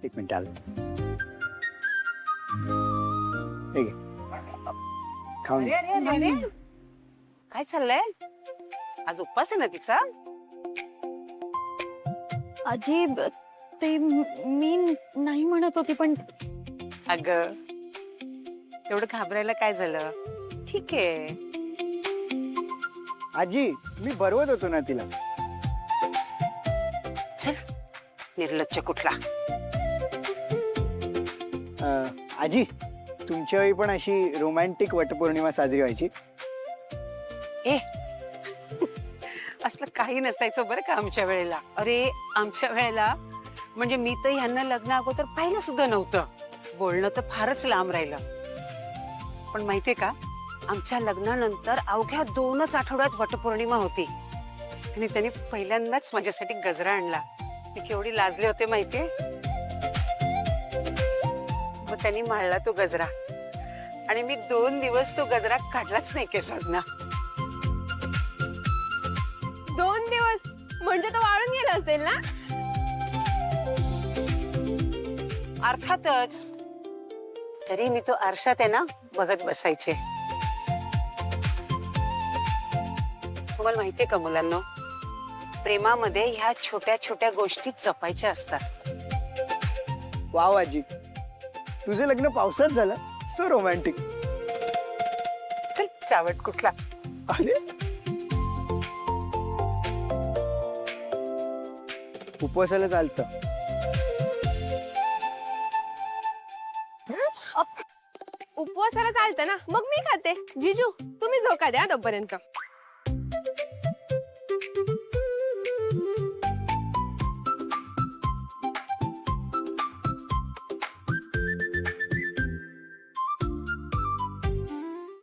एक मिनिट आलो. ठीक आहे, खाऊन घे. अरे अरे अरे काय चाललंय? आज उपवास आहे ना तिचा? आजी ते मी नाही म्हणत होती पण अग एवढं घाबरायला काय झालं? ठीक आहे. आजी मी बरवत होतो ना तिला. चल निर्लज्ज कुठला. आजी तुमच्या वेळी पण अशी रोमॅन्टिक वटपौर्णिमा साजरी व्हायची? ए असलं काही नसायचं बरं का आमच्या वेळेला. अरे आमच्या वेळेला म्हणजे मी तर ह्यांना लग्न अगोदर पाहिलं सुद्धा नव्हतं. बोलणं तर फारच लांब राहिलं. पण माहितीये का आमच्या लग्नानंतर अवघ्या 2च आठवड्यात वटपौर्णिमा होती आणि त्यांनी पहिल्यांदाच माझ्यासाठी गजरा आणला. मी केवढी लाजले होते माहितीये. मग त्यांनी माळला तो गजरा आणि मी 2 दिवस तो गजरा काढलाच नाही केसांना. 2 दिवस म्हणजे तो वाळून गेला असेल ना? अर्थातच. तरी मी तो आरशात आहे ना बघत बसायचे. तुम्हाला माहितीये का मुलांनो, प्रेमामध्ये ह्या छोट्या छोट्या गोष्टी जपायच्या असतात. वाव आजी, तुझं लग्न पावसात झालं. So romantic. चल चावट कुठला. अरे उपवासाला चालतं. उपवासाला चालतं ना, मग मी खाते. जिजू तुम्ही झोका द्या तोपर्यंत.